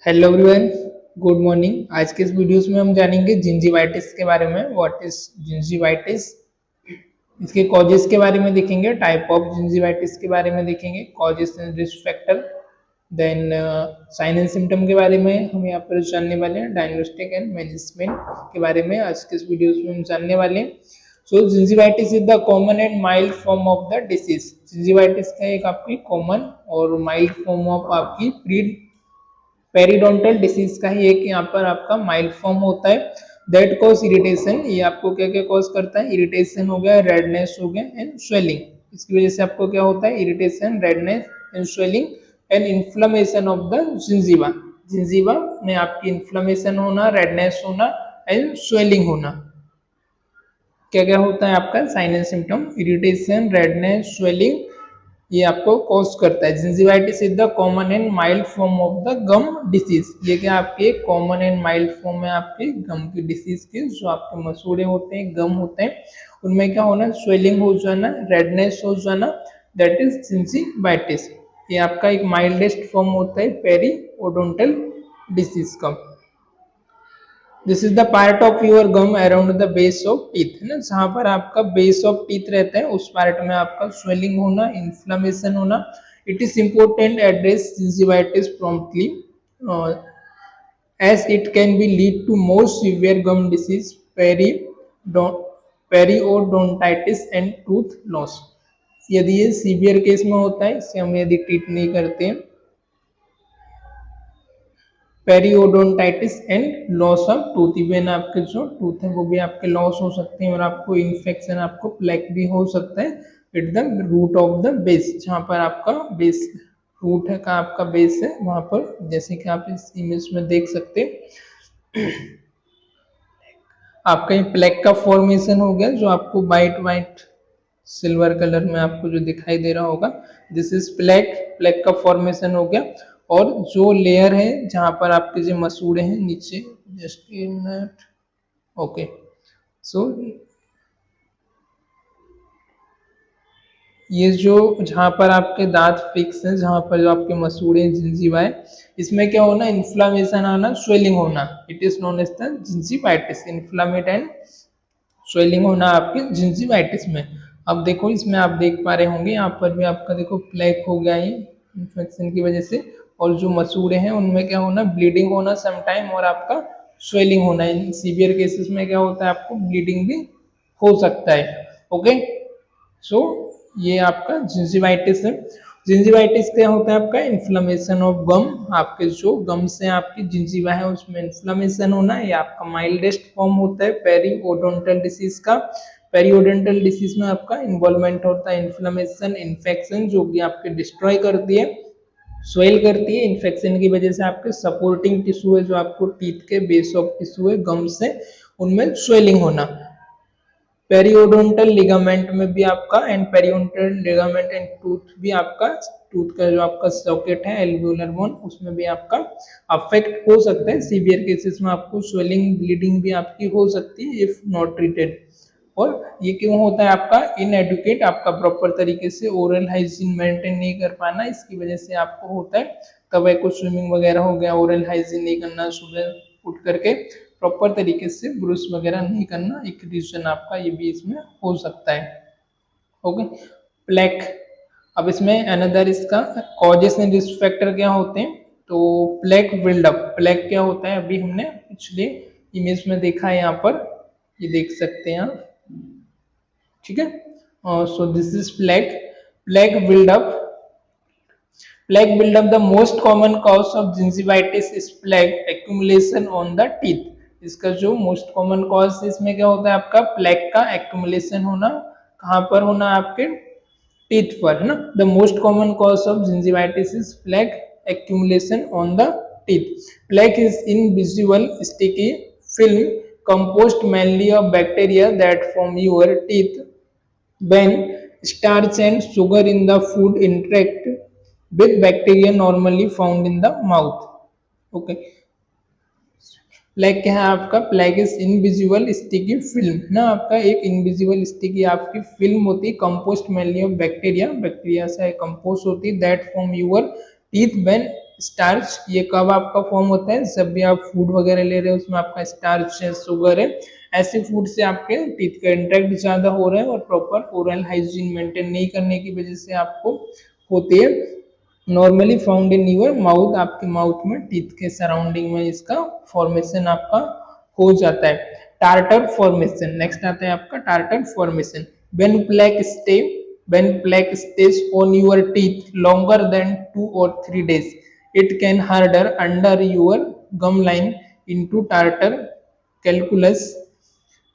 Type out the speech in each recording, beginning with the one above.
Hello everyone, good morning. आज के इस वीडियोस में हम जानेंगे जिंजीवाइटिस के बारे में। व्हाट इज जिंजीवाइटिस, इसके कॉजेस के बारे में देखेंगे, टाइप ऑफ जिंजीवाइटिस के बारे में देखेंगे, causes and risk factor, then sign and symptom के बारे में हम यहाँ पर जानने वाले हैं, डायग्नोस्टिक एंड मैनेजमेंट के बारे में आज के इस वीडियोस में हम जानने वाले हैं। So gingivitis is the common and mild form of the disease. Gingivitis का एक आपकी कॉमन और माइल्ड फॉर्म ऑफ आपकी प्री पेरिडोंटल डिसीज का ही एक यहाँ पर आपका माइल्ड फॉर्म होता है। दैट कॉज इरिटेशन, ये आपको क्या क्या कॉज करता है? इरिटेशन हो गया, रेडनेस हो गया एंड स्वेलिंग। इसकी वजह से आपको क्या होता है? Irritation, redness and swelling and inflammation of the gingiva. Gingiva में आपकी इन्फ्लेमेशन होना, रेडनेस होना एंड स्वेलिंग होना। क्या क्या होता है आपका sign and symptom? Irritation, redness, swelling, ये आपको कॉज करता है। Gingivitis is the common and mild form of the gum disease. ये क्या आपके कॉमन एंड माइल्ड फॉर्म है आपके गम की डिसीज के। जो आपके मसूड़े होते हैं, गम होते हैं, उनमें क्या होना? स्वेलिंग हो जाना, रेडनेस हो जाना, दैट इज जिंजीवाइटिस। ये आपका एक माइल्डेस्ट फॉर्म होता है पेरिओडोंटल डिसीज का। This is the part of your gum around the base of teeth, है ना, जहां पर आपका बेस ऑफ टीथ रहता है उस पार्ट में आपका स्वेलिंग होना, इन्फ्लेमेशन होना। It is important address gingivitis promptly as it can be lead to more severe gum disease, periodontitis and tooth loss। यदि ये सीवियर केस में होता है, इसे हम यदि ट्रीट नहीं करते हैं, periodontitis and loss of tooth, even आपके जो टूथ है वो भी आपके लॉस हो सकते हैं और आपको इन्फेक्शन, आपको प्लेक भी हो सकता है at the root of the base, जहां पर आपका बेस रूट है का आपका बेस है वहां पर, जैसे कि आप इस इमेज में देख सकते हैं। आपका ये प्लेक का फॉर्मेशन हो गया जो आपको वाइट वाइट सिल्वर कलर में आपको जो दिखाई दे रहा होगा, दिस इज प्लेक। प्लेक का फॉर्मेशन हो गया और जो लेयर है जहां पर आपके जो मसूड़े हैं नीचे, जस्ट इन ओके, सो ये जो जहां पर आपके दांत फिक्स है, जहां पर जो आपके मसूड़े जिंजीवा है, इसमें क्या होना? इन्फ्लामेशन आना, स्वेलिंग होना। It is known as the gingivitis. Inflammate and swelling होना आपके जिंजीवाइटिस में। अब देखो इसमें आप देख पा रहे होंगे, यहाँ पर भी आपका देखो प्लेक हो गया ये इन्फेक्शन की वजह से, और जो मसूड़े हैं उनमें क्या होना? ब्लीडिंग होना समटाइम, और आपका स्वेलिंग होना। इन सीवियर केसेस में क्या होता है? आपको ब्लीडिंग भी हो सकता है। ओके, सो ये आपका जिंजीवाइटिस है। जिंजीवाइटिस क्या होता है? आपका इन्फ्लेमेशन ऑफ गम। आपके जो गम से आपकी जिंजीवा है उसमें इन्फ्लेमेशन होना, ये आपका माइल्डेस्ट फॉर्म होता है पेरिओडोंटल डिसीज का। पेरिओडोंटल डिसीज में आपका इन्वॉल्वमेंट होता है इन्फ्लेमेशन, इन्फेक्शन, जो कि आपके डिस्ट्रॉय करती है, स्वेल करती है। इन्फेक्शन की वजह से आपके सपोर्टिंग टिश्यू है, जो आपको टीथ के बेस ऑफ टिश्यू है गम से, उनमें स्वेलिंग होना। पेरियोडोंटल लिगामेंट में भी आपका, and periodontal ligament and tooth भी आपका, टूथ का जो आपका सॉकेट है एल्वियोलर बोन, उसमें भी आपका अफेक्ट हो सकता है। सीवियर केसेस में आपको स्वेलिंग, ब्लीडिंग भी आपकी हो सकती है इफ नॉट ट्रीटेड। और ये क्यों होता है? आपका इनएडुकेट, आपका प्रॉपर तरीके से ओरल हाइजीन मेंटेन नहीं कर पाना, इसकी वजह से आपको होता है। कभी कुछ स्विमिंग वगैरह हो गया, ओरल हाइजीन नहीं करना, सुबह उठ करके प्रॉपर तरीके से ब्रश वगैरह नहीं करना, एक रीजन आपका ये भी इसमें हो सकता है। Okay, plaque. अब इसमें अनदर इसका कॉजेस एंड रिस्क फैक्टर क्या होते हैं? तो प्लेक बिल्डअप, प्लेक क्या होता है? अभी हमने पिछले इमेज में देखा है, यहाँ पर ये देख सकते हैं आप, ठीक है। So this is plaque. Plaque buildup, plaque buildup, the most common cause of gingivitis is plaque accumulation on the teeth। इसका जो मोस्ट कॉमन कॉज इसमें क्या होता है? आपका प्लेक का एक्यूमुलेशन होना। कहां पर होना? आपके टीथ पर, है ना। The most common cause of gingivitis is plaque accumulation on the teeth। Plaque is invisible sticky film composed mainly of bacteria that form your teeth when starch and sugar in the food interact with bacteria normally found in the mouth। Okay, plaque क्या है आपका? Plaque is invisible sticky film ना, आपका एक invisible sticky आपकी film होती है, composed mainly of bacteria, bacteria से कंपोस्ट होती है, that form your teeth when starch, ये कब आपका फॉर्म होता है, जब भी आप फूड वगैरह ले रहे हो उसमें आपका स्टार्च है, शुगर है, ऐसे फूड से आपके टीथ का इंटरेक्ट ज्यादा हो रहा है और प्रॉपर ओरल हाइजीन मेंटेन नहीं करने की वजह से आपको होती है। Normally found in your mouth, आपके माउथ में टीथ के सराउंडिंग में इसका फॉर्मेशन आपका हो जाता है। टार्टर फॉर्मेशन, नेक्स्ट आता है आपका tartar formation. When plaque stage on your teeth longer than 2 or 3 days, it can harder under your gum line into tartar calculus.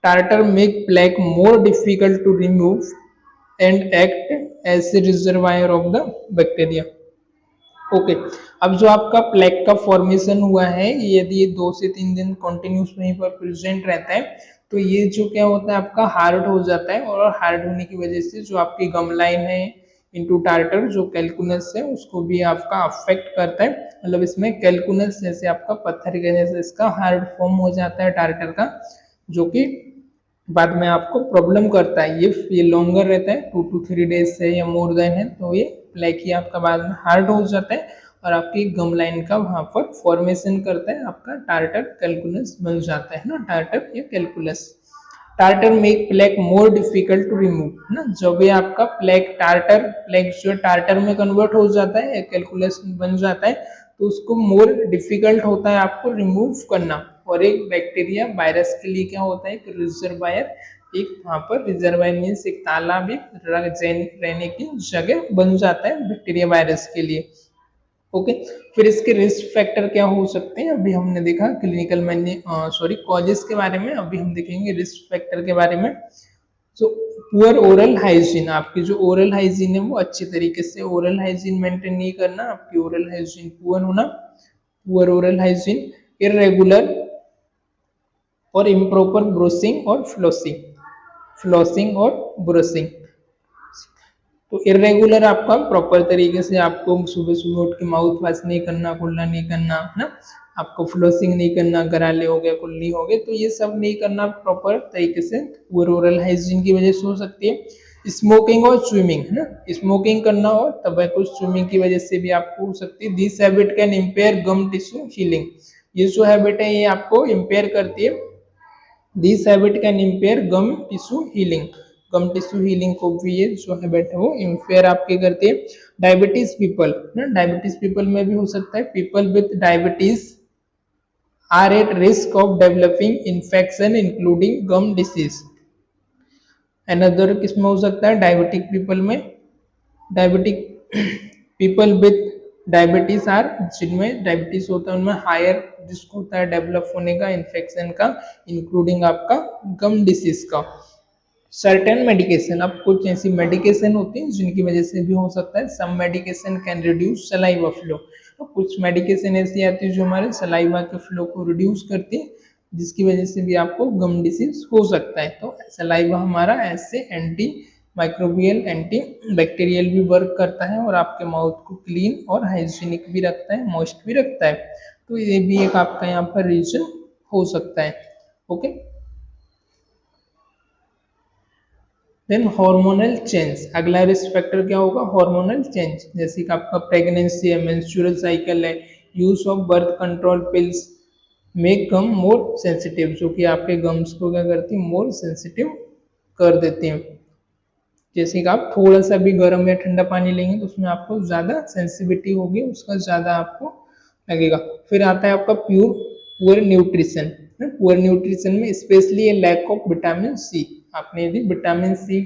Tartar make plaque more difficult to remove and act as a reservoir of the bacteria. Okay अब जो आपका plaque का formation हुआ है, यदि ये 2 से 3 दिन कंटिन्यूस वहीं पर प्रेजेंट रहता है तो ये जो क्या होता है आपका हार्ड हो जाता है, और हार्ड होने की वजह से जो आपकी गम लाइन है इनटू टार्टर जो कैलकुलस है उसको भी आपका अफेक्ट करता है। मतलब इसमें कैलकुलस जैसे आपका पत्थर के जैसे इसका हार्ड फॉर्म हो जाता है टार्टर का, जो कि बाद में आपको प्रॉब्लम करता है। ये लॉन्गर रहता है 2 to 3 days से या मोर देन है तो ये प्लेक ही आपका बाद में हार्ड हो जाता है और आपकी गम लाइन का वहां पर फॉर्मेशन करता है, आपका टार्टर कैलकुलस बन जाता है ना, टार्टर या calculus. Tartar make plaque more difficult to remove है ना, जब भी आपका प्लेक टार्टर प्लेक जो टार्टर में कन्वर्ट हो जाता है या कैलकुलस बन जाता है तो उसको मोर डिफिकल्ट होता है आपको रिमूव करना। और एक बैक्टीरिया वायरस के लिए क्या होता है, एक रिजर्वायर, एक वहां पर रिजर्वायर मीन्स एक तालाब, एक रहने की जगह बन जाता है बैक्टीरिया वायरस के लिए। ओके फिर इसके रिस्क फैक्टर क्या हो सकते हैं, अभी हमने देखा क्लिनिकल मैंने सॉरी कॉजेस के बारे में, अभी हम देखेंगे रिस्क फैक्टर के बारे में। सो पुअर ओरल हाइजीन, आपकी जो ओरल हाइजीन है वो अच्छी तरीके से ओरल हाइजीन मेंटेन नहीं करना, आपकी ओरल हाइजीन पुअर होना, पुअर ओरल हाइजीन, इरेगुलर और इम्प्रॉपर ब्रूसिंग और फ्लोसिंग, फ्लोसिंग और ब्रशिंग। तो इरेगुलर आपका प्रॉपर तरीके से आपको सुबह सुबह उठ के माउथ वॉश नहीं करना, कुल्ला नहीं करना है ना, आपको फ्लोसिंग नहीं करना, गराले हो गए, कुल्ली हो गए, तो ये सब नहीं करना प्रॉपर तरीके से, ओरल हाइजीन की वजह से हो सकती है। स्मोकिंग और स्विमिंग है ना, स्मोकिंग करना और टबैको स्विमिंग की वजह से भी आपको हो सकती है। This habit can impair gum tissue healing, ये जो हैबिट है ये आपको इम्पेयर करती है। This habit can impair gum tissue healing, gum tissue healing को भी ये जो हैबिट है वो इम्पेयर आपके करती है। डायबिटीज पीपल ना, डायबिटीज पीपल में भी हो सकता है, people with diabetes are at risk of developing infection including gum disease. Another किसमें हो सकता है, डायबिटिक पीपल में, diabetic people with diabetes are, जिनमें डायबिटीज होता है उनमें हायर रिस्क होता है डेवलप होने का इन्फेक्शन का, इंक्लूडिंग आपका गम डिसीज का। सर्टेन मेडिकेशन, अब कुछ ऐसी मेडिकेशन होती हैं जिनकी वजह से भी हो सकता है, some medication can reduce saliva flow, तो कुछ मेडिकेशन ऐसी आती है जो हमारे सलाइवा के फ्लो को रिड्यूस करती है जिसकी वजह से भी आपको गम डिसीज हो सकता है। तो सलाइवा हमारा ऐसे एंटी माइक्रोबियल एंटी बैक्टीरियल भी वर्क करता है और आपके माउथ को क्लीन और हाइजीनिक भी रखता है, मॉइस्ट भी रखता है, तो ये भी एक आपका यहाँ पर रीजन हो सकता है। ओके देन हार्मोनल चेंज, अगला रिस्क फैक्टर क्या होगा, हार्मोनल चेंज, जैसे कि आपका प्रेगनेंसी है, मेंस्ट्रुअल साइकिल है, use of birth control pills make gum more sensitive, जो कि आपके गम्स को क्या करती है, मोर सेंसिटिव कर देती हैं। जैसे कि आप थोड़ा सा भी गर्म या ठंडा पानी लेंगे तो उसमें आपको ज़्यादा सेंसिटिविटी होगी, उसका ज़्यादा आपको लगेगा। फिर आता है आपका पुअर न्यूट्रिशन, पुअर न्यूट्रिशन में specially lack of vitamin C, आपने यदि विटामिन सी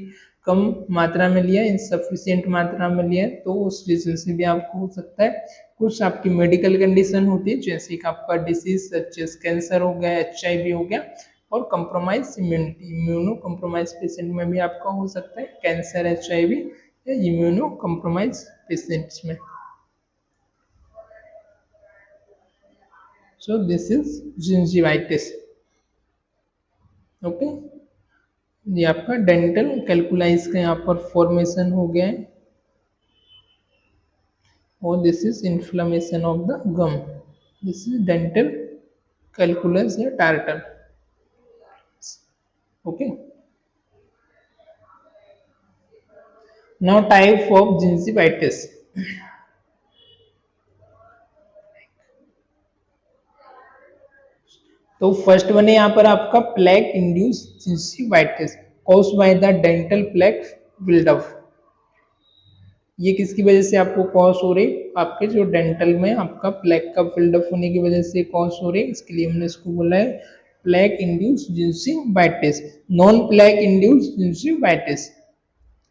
कम मात्रा में लिया, इनसफिशियंट मात्रा में लिया तो उस रीजन से भी आपको हो सकता है। कुछ आपकी मेडिकल कंडीशन होती है जैसे कि आपका डिसीज सच एज कैंसर हो गया, HIV हो गया, और compromise immunity, immuno compromise patient में भी आपका हो सकता है कैंसर, HIV या इम्यूनो कंप्रोमाइज पेशेंट्स में। सो दिस इज जिंजिवाइटिस। ओके ये आपका डेंटल कैलकुलाइज का यहाँ पर फॉर्मेशन हो गया है, और this is inflammation of the gum, this is dental calculus या tartar. Okay now type of gingivitis, तो फर्स्ट वन है यहाँ पर आपका plaque induced gingivitis caused by the dental plaque buildup. ये किसकी वजह से आपको कॉज हो रही, आपके जो डेंटल में आपका प्लेक का बिल्डअप होने की वजह से कॉज हो रही, इसके लिए हमने इसको बोला है plaque induced gingivitis. Non plaque induced gingivitis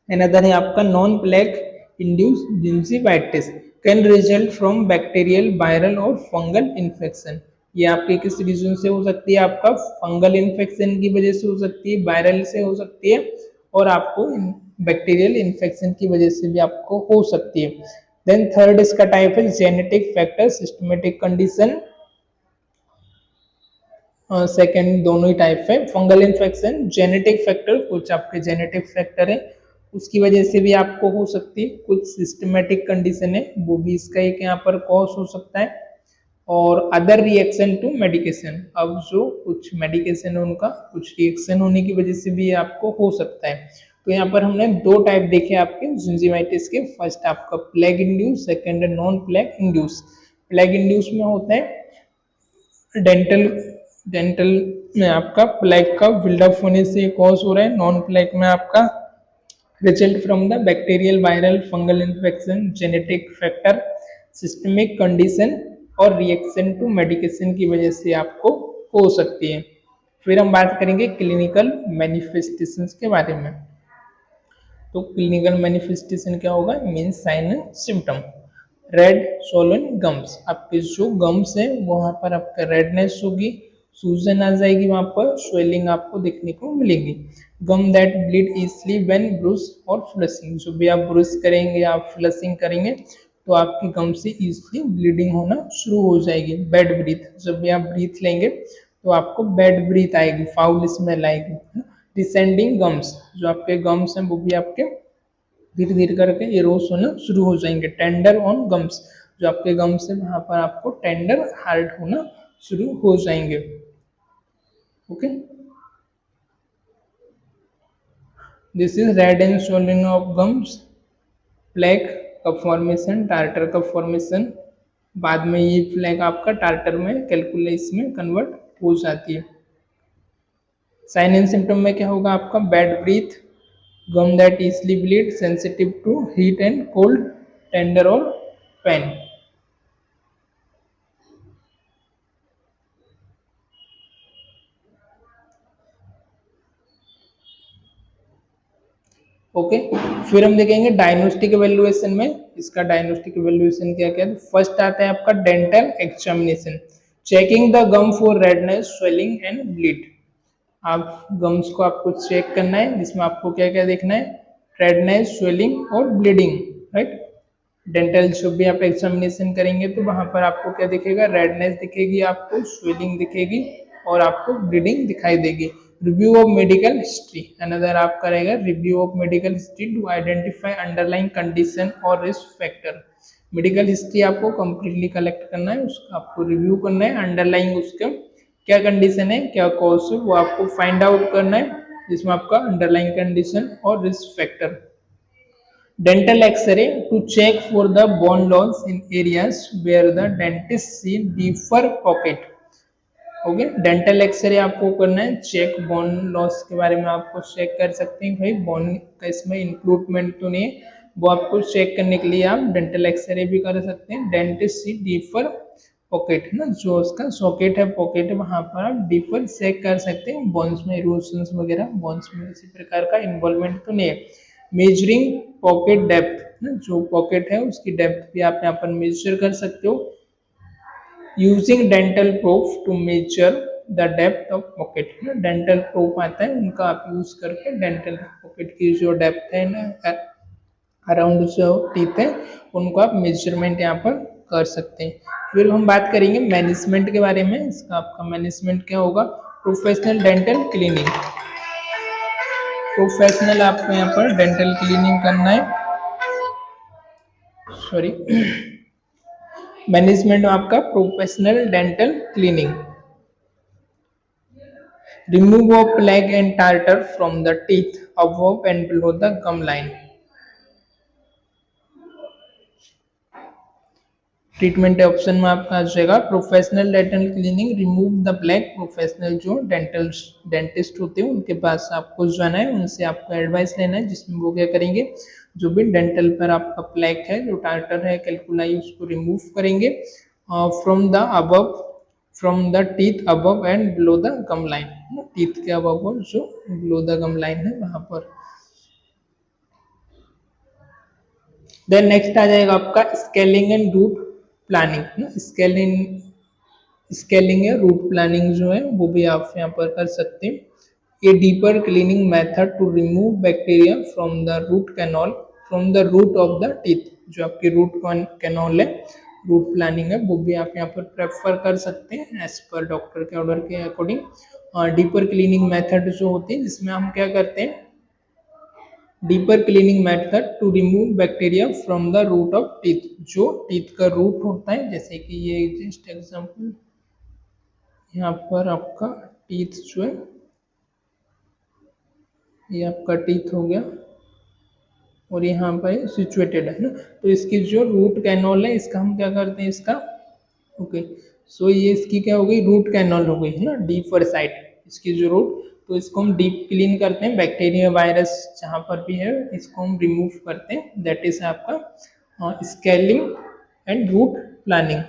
another है आपका non plaque induced gingivitis can result from bacterial viral और फंगल इन्फेक्शन। ये आपके किस रीजन से हो सकती है, आपका फंगल इन्फेक्शन की वजह से हो सकती है, वायरल से हो सकती है, और आपको बैक्टीरियल इन्फेक्शन की वजह से भी आपको हो सकती है। देन थर्ड इसका टाइप है genetic factor systematic condition. Second दोनों ही टाइप है। फंगल इन्फेक्शन जेनेटिक फैक्टर, कुछ आपके जेनेटिक फैक्टर है उसकी वजह से भी आपको हो सकती है, कुछ सिस्टमेटिक कंडीशन है वो भी इसका एक यहाँ पर कॉज हो सकता है, और अदर रिएक्शन टू मेडिकेशन, अब जो कुछ मेडिकेशन है उनका कुछ रिएक्शन होने की वजह से भी आपको हो सकता है। तो यहाँ पर हमने दो टाइप देखे आपके जिंजीवाइटिस के, फर्स्ट आपका plague induce, second non plague induce. Plague induce में होता है डेंटल डेंटल में आपका प्लेग का बिल्डअप होने से कॉज हो रहा है, नॉन प्लेग में आपका result from the bacterial viral fungal infection genetic factor systemic condition और रिएक्शन टू मेडिकेशन की वजह से आपको हो सकती है। फिर हम बात करेंगे क्लिनिकल मैनिफेस्टेशंस के बारे में। तो क्लिनिकल मैनिफेस्टेशन क्या होगा, mean sine and symptom. Red Solan gums, आपके जो गम्स है वहां पर आपका रेडनेस होगी, सूजन आ जाएगी, वहां पर स्वेलिंग आपको देखने को मिलेगी। Gum that bleed easily when brush और फ्लशिंग, जो भी आप ब्रूस करेंगे या फ्लशिंग करेंगे तो आपके गम से इजली ब्लीडिंग होना शुरू हो जाएगी। बैड ब्रीथ, जब भी आप ब्रीथ लेंगे तो आपको बैड ब्रीथ आएगी, फाउल स्मेल आएगी। डिसेंडिंग गम्स, जो आपके गम्स हैं वो भी आपके धीरे धीरे करके इरोस होना शुरू हो जाएंगे। टेंडर ऑन गम्स, जो आपके गम्स है वहां पर आपको टेंडर हार्ड होना शुरू हो जाएंगे। Okay, this is red and swelling of gums, plaque का फॉर्मेशन, टार्टर का फॉर्मेशन, बाद में ये प्लेक आपका टार्टर में कैलकुलस में कन्वर्ट हो जाती है। साइन एंड सिम्टम में क्या होगा आपका, bad breath, gum that easily bleed, sensitive to heat and cold, tender और पेन। ओके, फिर हम देखेंगे डायग्नोस्टिक एवेल्युएशन में, इसका डायग्नोस्टिक एवेल्युएशन क्या क्या है। फर्स्ट आता है आपका dental examination, checking the gum for redness swelling and bleed. आप गम्स को आपको चेक करना है, जिसमें आपको क्या क्या देखना है, रेडनेस स्वेलिंग और ब्लीडिंग, राइट। डेंटल जब भी आप एग्जामिनेशन करेंगे तो वहां पर आपको क्या दिखेगा, रेडनेस दिखेगी, आपको स्वेलिंग दिखेगी और आपको ब्लीडिंग दिखाई देगी। Review of medical history, another आपका रहेगा review of medical history to identify underlying condition और रिस्क फैक्टर। मेडिकल हिस्ट्री आपको कंप्लीटली कलेक्ट करना है, उसका आपको रिव्यू करना है, अंडरलाइंग उसका क्या कंडीशन है, क्या कॉज है वो आपको फाइंड आउट करना है, जिसमें आपका अंडरलाइंग कंडीशन और risk factor. Dental X-ray to check for the bone loss in areas where the dentist see deeper pocket. Okay, dental x-ray आपको करना है चेक, बोन लॉस के बारे में आपको चेक कर सकते हैं, भाई बोन का इसमें इंक्लूडमेंट तो नहीं है, वो आपको चेक करने के लिए आप डेंटल एक्सरे भी कर सकते हैं। डेंटिस्ट सी डीपर पॉकेट है ना, जो उसका सॉकेट है, पॉकेट है, वहां पर आप डीपर चेक कर सकते हैं, बोन्स में इरोजन्स वगैरह, बोन्स में किसी प्रकार का इन्वॉल्वमेंट तो नहीं है। मेजरिंग पॉकेट डेप्थ, जो पॉकेट है उसकी डेप्थ भी आप यहाँ पर मेजर कर सकते हो। Using dental probe to measure the depth of pocket, dental probe आता है उनका आप यूज करके डेंटल पॉकेट की जो डेप्थ है ना, अराउंड जो टीथ है उनको आप मेजरमेंट यहाँ पर कर सकते हैं। फिर हम बात करेंगे मैनेजमेंट के बारे में, इसका आपका मैनेजमेंट क्या होगा, प्रोफेशनल डेंटल क्लीनिंग। प्रोफेशनल आपको यहाँ पर डेंटल क्लीनिंग करना है, सॉरी मैनेजमेंट आपका professional dental cleaning, remove of plague and tartar from the teeth above and below the gum line। Treatment option में आपका आ जाएगा professional dental cleaning, remove the black. Professional जो डेंटिस्ट होते हैं उनके पास आपको जाना है, उनसे आपको एडवाइस लेना है, जिसमें वो क्या करेंगे, जो भी डेंटल पर आपका प्लैक है, जो टार्टर है, कैल्कुलाई, उसको रिमूव करेंगे from the above, from the teeth above and below the gum line, teeth के अबव और जो बिलो द गम लाइन है वहां पर। देन नेक्स्ट आ जाएगा आपका scaling and route planning. Scaling या रूट प्लानिंग जो है वो भी आप यहाँ पर कर सकते हैं। A deeper cleaning method to remove bacteria from the root canal, from the root of the teeth, जो आपकी रूट कैनॉल है, रूट प्लानिंग है, वो भी आप यहाँ पर प्रेफर कर सकते हैं एज पर डॉक्टर के ऑर्डर के अकॉर्डिंग। डीपर क्लीनिंग मेथड जो होती है जिसमें हम क्या करते हैं, deeper cleaning method to remove bacteria from the root of teeth, जो टीथ का रूट होता है, जैसे कि ये जस्ट एग्जांपल यहाँ पर आपका टीथ जो है, ये आपका टीथ हो गया और यहाँ पर सिचुएटेड है ना, तो इसकी जो रूट कैनॉल है इसका हम क्या करते हैं, इसका ओके, सो ये इसकी क्या हो गई, रूट कैनॉल हो गई है ना, डीपर साइड इसकी जो रूट, तो इसको हम डीप क्लीन करते हैं, बैक्टीरिया वायरस जहाँ पर भी है इसको हम रिमूव करते हैं, दैट इज आपका scaling and route planning.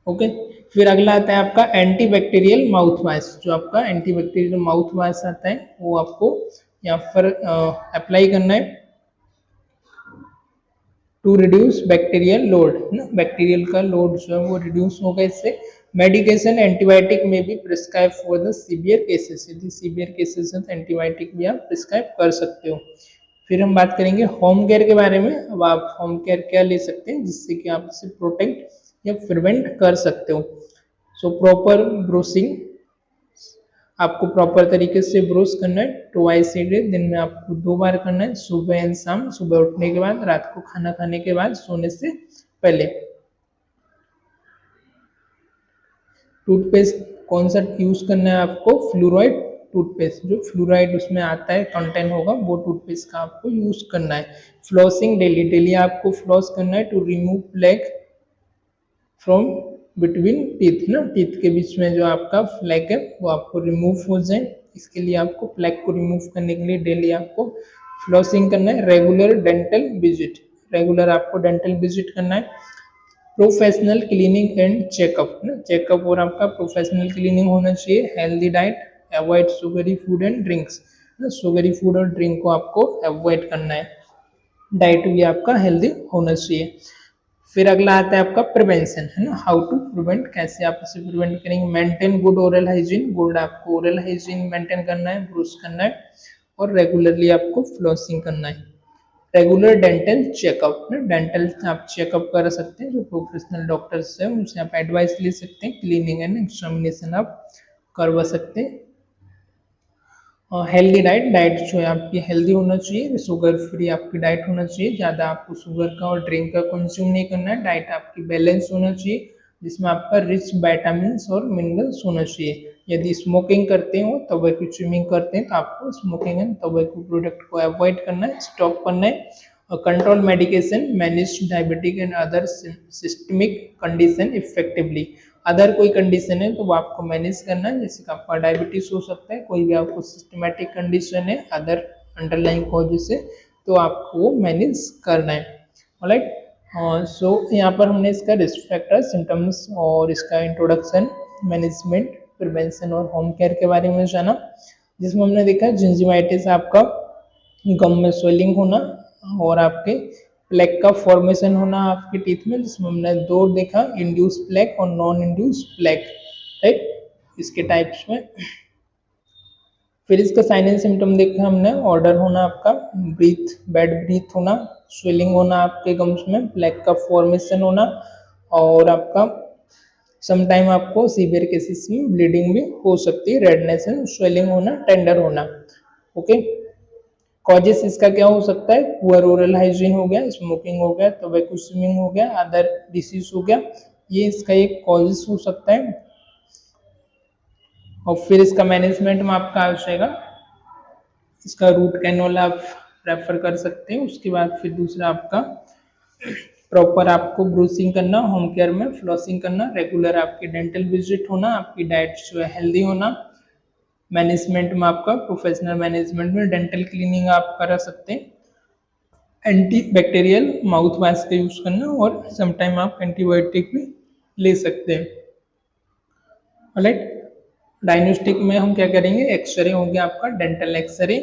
Okay, फिर अगला आता है आपका एंटीबैक्टीरियल माउथ वॉश। जो आपका एंटीबैक्टीरियल माउथ वॉश आता है वो आपको यहाँ पर अप्लाई करना है to reduce bacterial load, bacterial का लोड जो है वो रिड्यूस होगा इससे। मेडिकेशन एंटीबायोटिक में भी prescribe for the severe cases, यदि सीवियर केसेस है तो एंटीबायोटिक भी आप प्रिस्क्राइब कर सकते हो। फिर हम बात करेंगे होम केयर के बारे में। अब आप होम केयर क्या ले सकते हैं जिससे कि आप इसे प्रोटेक्ट या प्रिवेंट कर सकते हो। सो प्रॉपर ब्रूसिंग, आपको प्रॉपर तरीके से ब्रश करना है ट्वाइस ए डे, दिन में आपको 2 बार करना है, सुबह एंड शाम, सुबह उठने के बाद, रात को खाना खाने के बाद, सोने से पहले। टूथपेस्ट कौन सा यूज करना है आपको, फ्लोराइड टूथपेस्ट, जो फ्लोराइड उसमें आता है कंटेंट होगा वो टूथपेस्ट का आपको यूज करना है। फ्लॉसिंग डेली, डेली आपको फ्लॉस करना है to remove plaque from between teeth ना, टीथ के बीच में जो आपका फ्लैक है वो आपको रिमूव हो जाए, इसके लिए आपको फ्लैक को रिमूव करने के लिए डेली आपको फ्लॉसिंग करना है। रेगुलर डेंटल विजिट, रेगुलर आपको डेंटल विजिट करना है। प्रोफेशनल क्लीनिंग एंड चेकअप ना, चेकअप और आपका प्रोफेशनल क्लीनिंग होना चाहिए। Healthy diet, avoid sugary food and drinks, sugary food और ड्रिंक को आपको अवॉइड करना है। डाइट भी आपका हेल्दी होना चाहिए। फिर अगला आता है आपका प्रिवेंशन है ना, हाउ टू प्रिवेंट, कैसे आप इसे प्रिवेंट करेंगे। Maintain good oral hygiene, good आपको ओरल हाइजीन मेंटेन करना है, ब्रश करना है और रेगुलरली आपको फ्लॉसिंग करना है। रेगुलर डेंटल चेकअप, डेंटल आप चेकअप कर सकते हैं, जो प्रोफेशनल डॉक्टर्स हैं उनसे आप एडवाइस ले सकते हैं, क्लीनिंग एंड एग्जामिनेशन आप करवा सकते हैं। हेल्दी डाइट, डाइट जो है आपकी हेल्दी होना चाहिए, शुगर फ्री आपकी डाइट होना चाहिए, ज़्यादा आपको शुगर का और ड्रिंक का कंज्यूम नहीं करना है। डाइट आपकी बैलेंस होना चाहिए जिसमें आपका रिच विटामिन्स और मिनरल्स होना चाहिए। यदि स्मोकिंग करते हो, टोबैको च्यूइंग करते हैं तो आपको स्मोकिंग एंड टोबैको प्रोडक्ट को अवॉइड करना है, स्टॉप करना है। और control medication, manage diabetic and other systemic condition effectively. Other कोई कंडीशन है तो वो आपको मैनेज करना है, जैसे कि आपका डायबिटीज हो सकता है, कोई भी आपको सिस्टमेटिक कंडीशन है अदर अंडरलाइंग कॉज से, तो आपको वो मैनेज करना है। ऑलराइट, सो यहाँ पर हमने इसका रिस्क फैक्टर, सिम्टम्स और इसका इंट्रोडक्शन, मैनेजमेंट, प्रिवेंशन और होम केयर के बारे में जाना, जिसमें हमने देखा जिंजिवाइटिस आपका गम में स्वेलिंग होना और आपके प्लेक का फॉर्मेशन होना आपके टीथ में, जिसमें हमने 2 देखा, इंड्यूस प्लेक और नॉन इंड्यूस प्लेक, राइट, इसके टाइप्स में। फिर इसका साइन एंड सिम्टम देखा हमने, ऑर्डर होना आपका, ब्रीथ, बैड ब्रीथ होना, स्वेलिंग होना आपके गम्स में, प्लेक का फॉर्मेशन होना और आपका समटाइम आपको सीवियर केसेस में ब्लीडिंग भी हो सकती है, रेडनेस एंड स्वेलिंग होना, टेंडर होना। ओके, कॉजेस इसका क्या हो सकता है, पुअर ओरल हाइजीन हो गया, स्मोकिंग हो गया, टोबैको स्विमिंग हो गया, अदर डिसीज हो गया, ये इसका एक कॉजेस हो सकता है। और फिर इसका मैनेजमेंट में आपका आ जाएगा, इसका रूट कैनोल आप रेफर कर सकते हैं। उसके बाद फिर दूसरा आपका प्रॉपर आपको ब्रूसिंग करना, होम केयर में फ्लॉसिंग करना, रेगुलर आपकी डेंटल विजिट होना, आपकी डाइट जो है हेल्दी होना, मैनेजमेंट में आपका प्रोफेशनल मैनेजमेंट में डेंटल क्लीनिंग आप करा सकते हैं, एंटी बैक्टीरियल माउथ वॉश का यूज करना और समटाइम आप एंटीबायोटिक भी ले सकते हैं। राइट, डायग्नोस्टिक में हम क्या करेंगे, एक्सरे हो गया आपका, dental x-ray,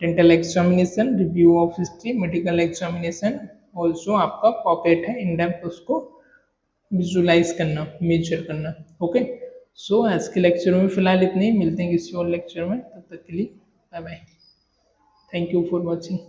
dental examination, review of history, medical examination, also आपका पॉकेट है इन डेप्थ, उसको विजुलाइज करना, मेजर करना। ओके, सो आज के लेक्चर में फिलहाल इतने ही, मिलते हैं किसी और लेक्चर में, तब तक के लिए bye bye, thank you for watching.